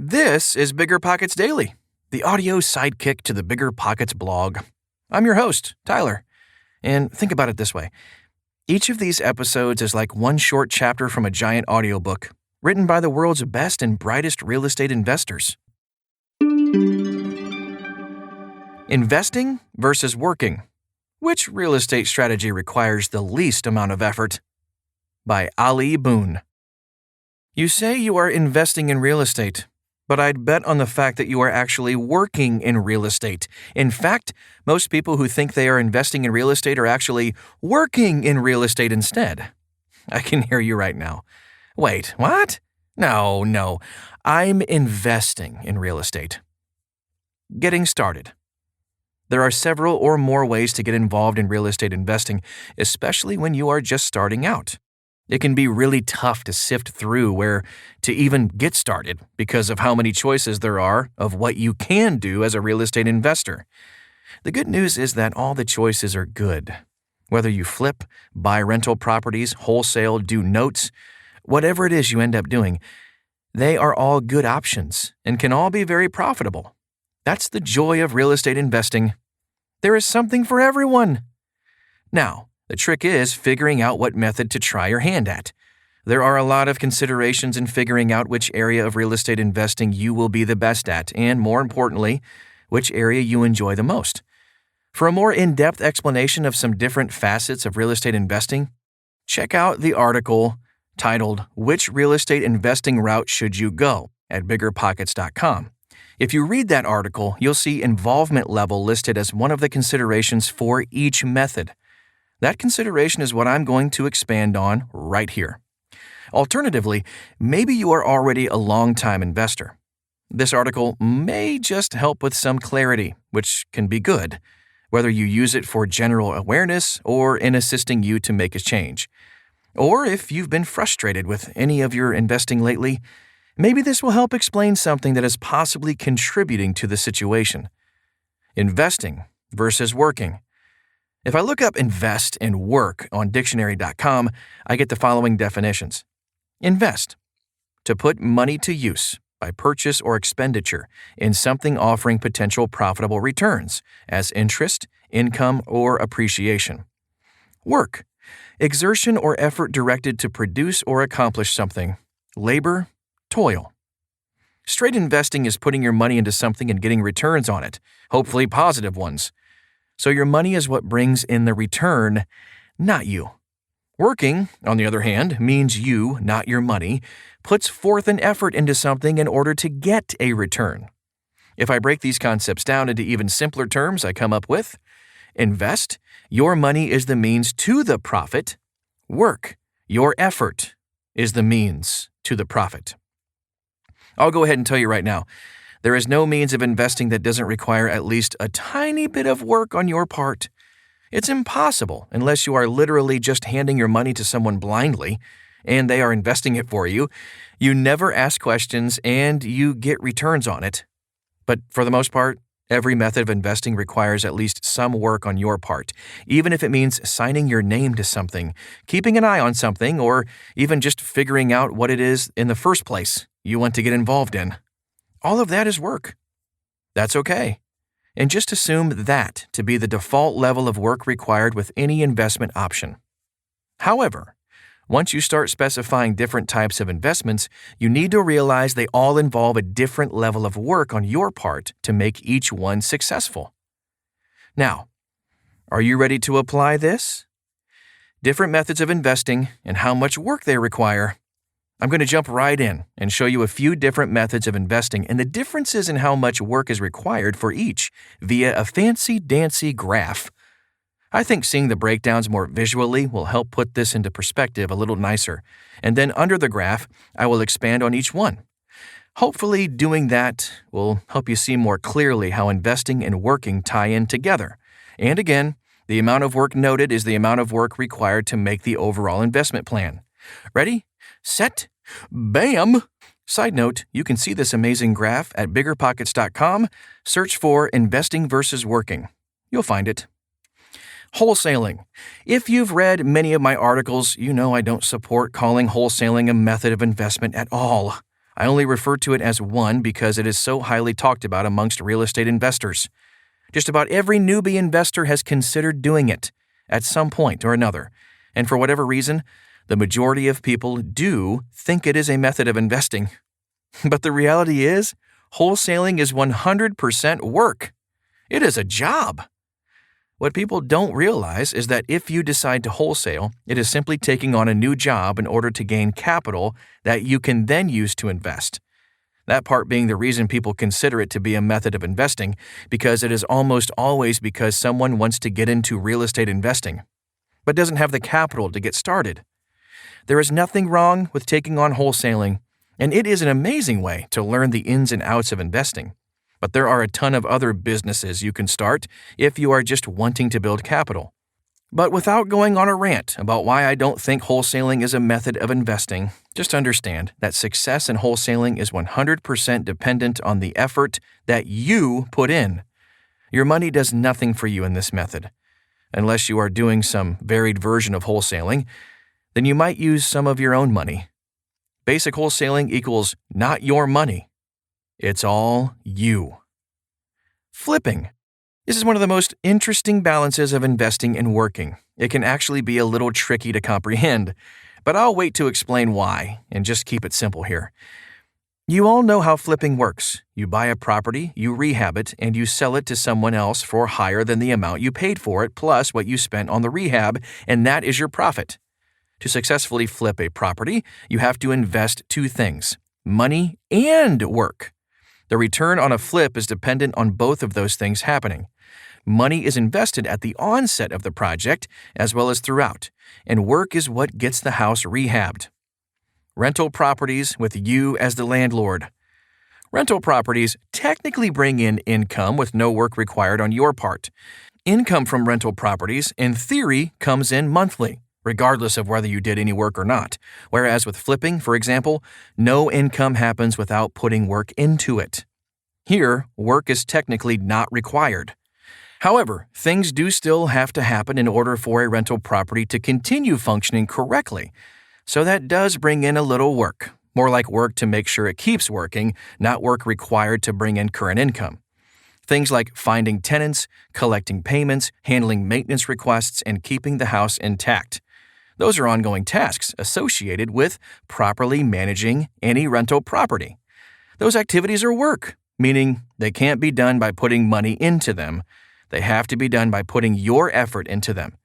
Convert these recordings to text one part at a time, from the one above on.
This is BiggerPockets Daily, the audio sidekick to the BiggerPockets blog. I'm your host, Tyler. And think about it this way. Each of these episodes is like one short chapter from a giant audiobook, written by the world's best and brightest real estate investors. Investing versus working. Which real estate strategy requires the least amount of effort? By Ali Boone. You say you are investing in real estate, but I'd bet on the fact that you are actually working in real estate. In fact, most people who think they are investing in real estate are actually working in real estate instead. I can hear you right now. Wait, what? No. I'm investing in real estate. Getting started. There are several or more ways to get involved in real estate investing, especially when you are just starting out. It can be really tough to sift through where to even get started because of how many choices there are of what you can do as a real estate investor. The good news is that all the choices are good. Whether you flip, buy rental properties, wholesale, do notes, whatever it is you end up doing, they are all good options and can all be very profitable. That's the joy of real estate investing. There is something for everyone. Now, the trick is figuring out what method to try your hand at. There are a lot of considerations in figuring out which area of real estate investing you will be the best at, and more importantly, which area you enjoy the most. For a more in-depth explanation of some different facets of real estate investing, check out the article titled "Which Real Estate Investing Route Should You Go?" at BiggerPockets.com. If you read that article, you'll see involvement level listed as one of the considerations for each method. That consideration is what I'm going to expand on right here. Alternatively, maybe you are already a long-time investor. This article may just help with some clarity, which can be good, whether you use it for general awareness or in assisting you to make a change. Or if you've been frustrated with any of your investing lately, maybe this will help explain something that is possibly contributing to the situation. Investing versus working. If I look up invest and work on dictionary.com, I get the following definitions. Invest. To put money to use by purchase or expenditure in something offering potential profitable returns as interest, income, or appreciation. Work. Exertion or effort directed to produce or accomplish something. Labor, toil. Straight investing is putting your money into something and getting returns on it, hopefully positive ones. So your money is what brings in the return, not you. Working, on the other hand, means you, not your money, puts forth an effort into something in order to get a return. If I break these concepts down into even simpler terms, I come up with: invest, your money is the means to the profit. Work, your effort is the means to the profit. I'll go ahead and tell you right now, there is no means of investing that doesn't require at least a tiny bit of work on your part. It's impossible unless you are literally just handing your money to someone blindly, and they are investing it for you. You never ask questions, and you get returns on it. But for the most part, every method of investing requires at least some work on your part, even if it means signing your name to something, keeping an eye on something, or even just figuring out what it is in the first place you want to get involved in. All of that is work. That's okay. And just assume that to be the default level of work required with any investment option. However, once you start specifying different types of investments, you need to realize they all involve a different level of work on your part to make each one successful. Now, are you ready to apply this? Different methods of investing and how much work they require. I'm going to jump right in and show you a few different methods of investing and the differences in how much work is required for each via a fancy-dancy graph. I think seeing the breakdowns more visually will help put this into perspective a little nicer, and then under the graph, I will expand on each one. Hopefully, doing that will help you see more clearly how investing and working tie in together. And again, the amount of work noted is the amount of work required to make the overall investment plan. Ready? Set? Bam! Side note, you can see this amazing graph at BiggerPockets.com. Search for investing versus working. You'll find it. Wholesaling. If you've read many of my articles, you know I don't support calling wholesaling a method of investment at all. I only refer to it as one because it is so highly talked about amongst real estate investors. Just about every newbie investor has considered doing it at some point or another, and for whatever reason, the majority of people do think it is a method of investing. But the reality is, wholesaling is 100% work. It is a job. What people don't realize is that if you decide to wholesale, it is simply taking on a new job in order to gain capital that you can then use to invest. That part being the reason people consider it to be a method of investing, because it is almost always because someone wants to get into real estate investing, but doesn't have the capital to get started. There is nothing wrong with taking on wholesaling, and it is an amazing way to learn the ins and outs of investing. But there are a ton of other businesses you can start if you are just wanting to build capital. But without going on a rant about why I don't think wholesaling is a method of investing, just understand that success in wholesaling is 100% dependent on the effort that you put in. Your money does nothing for you in this method. Unless you are doing some varied version of wholesaling, then you might use some of your own money. Basic wholesaling equals not your money. It's all you. Flipping. This is one of the most interesting balances of investing and working. It can actually be a little tricky to comprehend, but I'll wait to explain why and just keep it simple here. You all know how flipping works. You buy a property, you rehab it, and you sell it to someone else for higher than the amount you paid for it plus what you spent on the rehab, and that is your profit. To successfully flip a property, you have to invest two things: money and work. The return on a flip is dependent on both of those things happening. Money is invested at the onset of the project as well as throughout, and work is what gets the house rehabbed. Rental properties with you as the landlord. Rental properties technically bring in income with no work required on your part. Income from rental properties, in theory, comes in monthly, regardless of whether you did any work or not. Whereas with flipping, for example, no income happens without putting work into it. Here, work is technically not required. However, things do still have to happen in order for a rental property to continue functioning correctly. So that does bring in a little work, more like work to make sure it keeps working, not work required to bring in current income. Things like finding tenants, collecting payments, handling maintenance requests, and keeping the house intact. Those are ongoing tasks associated with properly managing any rental property. Those activities are work, meaning they can't be done by putting money into them. They have to be done by putting your effort into them.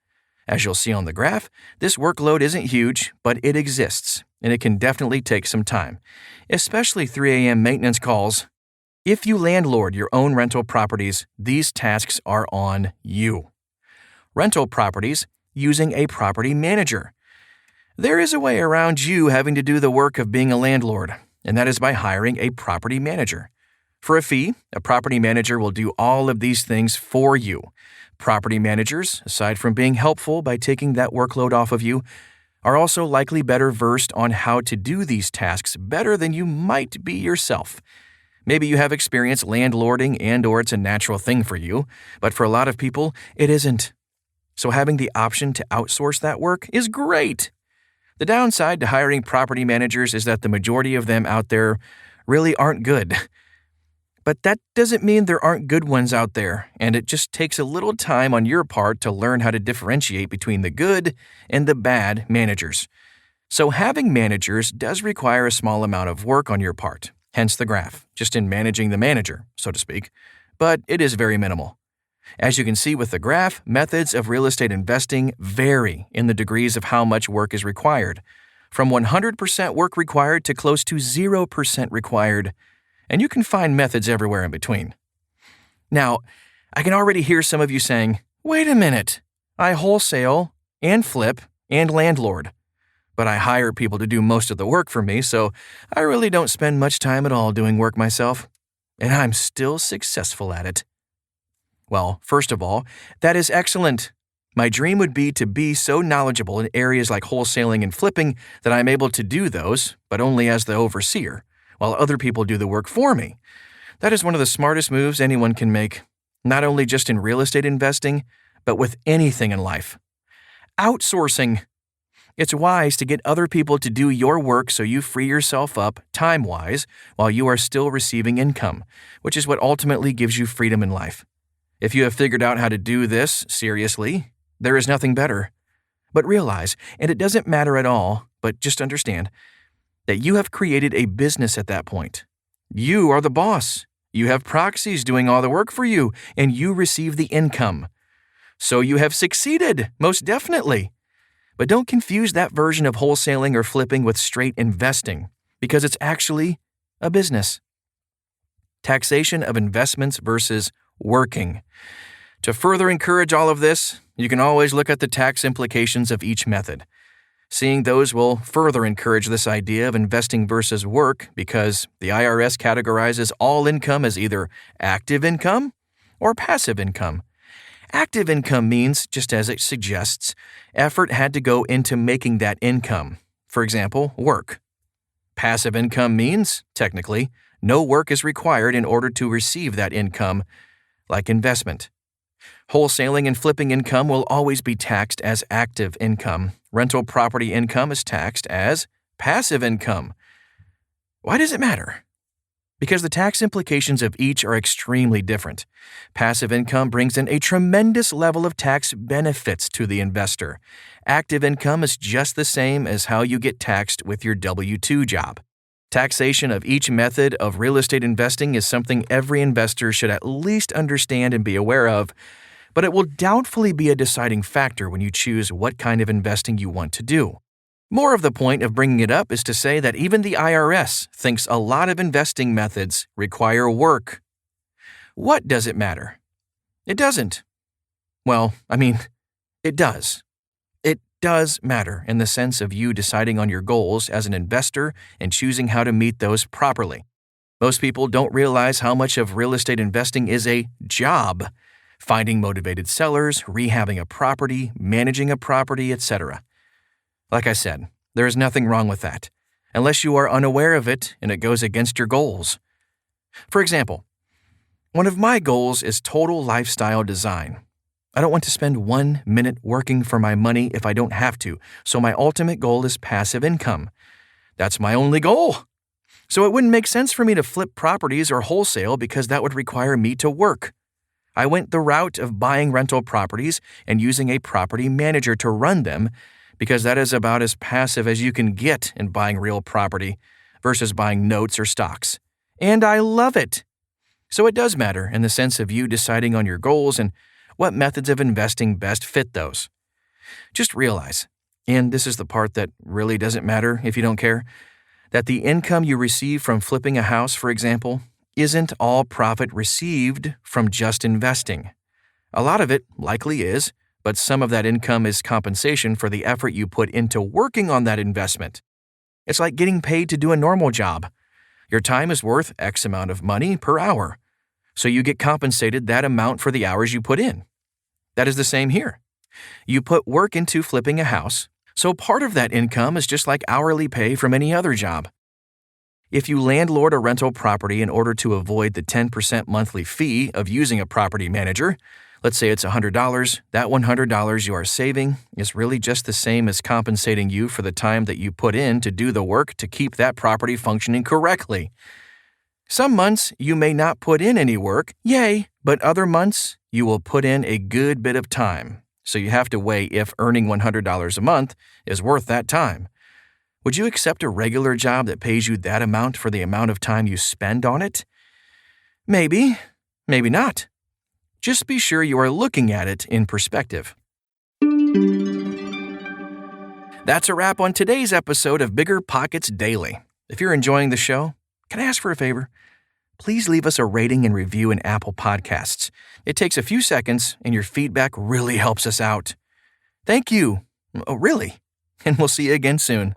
As you'll see on the graph, this workload isn't huge, but it exists, and it can definitely take some time, especially 3 a.m. maintenance calls. If you landlord your own rental properties, these tasks are on you. Rental properties using a property manager. There is a way around you having to do the work of being a landlord, and that is by hiring a property manager. For a fee, a property manager will do all of these things for you. Property managers, aside from being helpful by taking that workload off of you, are also likely better versed on how to do these tasks better than you might be yourself. Maybe you have experience landlording and/or it's a natural thing for you, but for a lot of people, it isn't. So having the option to outsource that work is great. The downside to hiring property managers is that the majority of them out there really aren't good. But that doesn't mean there aren't good ones out there, and it just takes a little time on your part to learn how to differentiate between the good and the bad managers. So having managers does require a small amount of work on your part, hence the graph, just in managing the manager, so to speak, but it is very minimal. As you can see with the graph, methods of real estate investing vary in the degrees of how much work is required, from 100% work required to close to 0% required, and you can find methods everywhere in between. Now, I can already hear some of you saying, wait a minute, I wholesale and flip and landlord, but I hire people to do most of the work for me, so I really don't spend much time at all doing work myself, and I'm still successful at it. Well, first of all, that is excellent. My dream would be to be so knowledgeable in areas like wholesaling and flipping that I'm able to do those, but only as the overseer, while other people do the work for me. That is one of the smartest moves anyone can make, not only just in real estate investing, but with anything in life. Outsourcing. It's wise to get other people to do your work so you free yourself up time-wise while you are still receiving income, which is what ultimately gives you freedom in life. If you have figured out how to do this seriously, there is nothing better. But realize, and it doesn't matter at all, but just understand, that you have created a business at that point. You are the boss. You have proxies doing all the work for you, and you receive the income. So you have succeeded, most definitely. But don't confuse that version of wholesaling or flipping with straight investing, because it's actually a business. Taxation of investments versus working. To further encourage all of this, you can always look at the tax implications of each method. Seeing those will further encourage this idea of investing versus work because the IRS categorizes all income as either active income or passive income. Active income means, just as it suggests, effort had to go into making that income. For example, work. Passive income means, technically, no work is required in order to receive that income, like investment. Wholesaling and flipping income will always be taxed as active income. Rental property income is taxed as passive income. Why does it matter? Because the tax implications of each are extremely different. Passive income brings in a tremendous level of tax benefits to the investor. Active income is just the same as how you get taxed with your W-2 job. Taxation of each method of real estate investing is something every investor should at least understand and be aware of, but it will doubtfully be a deciding factor when you choose what kind of investing you want to do. More of the point of bringing it up is to say that even the IRS thinks a lot of investing methods require work. What does it matter? It doesn't. Well, it does. It does matter in the sense of you deciding on your goals as an investor and choosing how to meet those properly. Most people don't realize how much of real estate investing is a job. Finding motivated sellers, rehabbing a property, managing a property, etc. Like I said, there is nothing wrong with that, unless you are unaware of it and it goes against your goals. For example, one of my goals is total lifestyle design. I don't want to spend 1 minute working for my money if I don't have to, so my ultimate goal is passive income. That's my only goal. So it wouldn't make sense for me to flip properties or wholesale because that would require me to work. I went the route of buying rental properties and using a property manager to run them because that is about as passive as you can get in buying real property versus buying notes or stocks. And I love it. So it does matter in the sense of you deciding on your goals and what methods of investing best fit those. Just realize, and this is the part that really doesn't matter if you don't care, that the income you receive from flipping a house, for example, isn't all profit received from just investing. A lot of it likely is, but some of that income is compensation for the effort you put into working on that investment. It's like getting paid to do a normal job. Your time is worth X amount of money per hour, so you get compensated that amount for the hours you put in. That is the same here. You put work into flipping a house, so part of that income is just like hourly pay from any other job. If you landlord a rental property in order to avoid the 10% monthly fee of using a property manager, let's say it's $100, that $100 you are saving is really just the same as compensating you for the time that you put in to do the work to keep that property functioning correctly. Some months you may not put in any work, yay, but other months you will put in a good bit of time. So you have to weigh if earning $100 a month is worth that time. Would you accept a regular job that pays you that amount for the amount of time you spend on it? Maybe, maybe not. Just be sure you are looking at it in perspective. That's a wrap on today's episode of BiggerPockets Daily. If you're enjoying the show, can I ask for a favor? Please leave us a rating and review in Apple Podcasts. It takes a few seconds, and your feedback really helps us out. Thank you. Oh, really? And we'll see you again soon.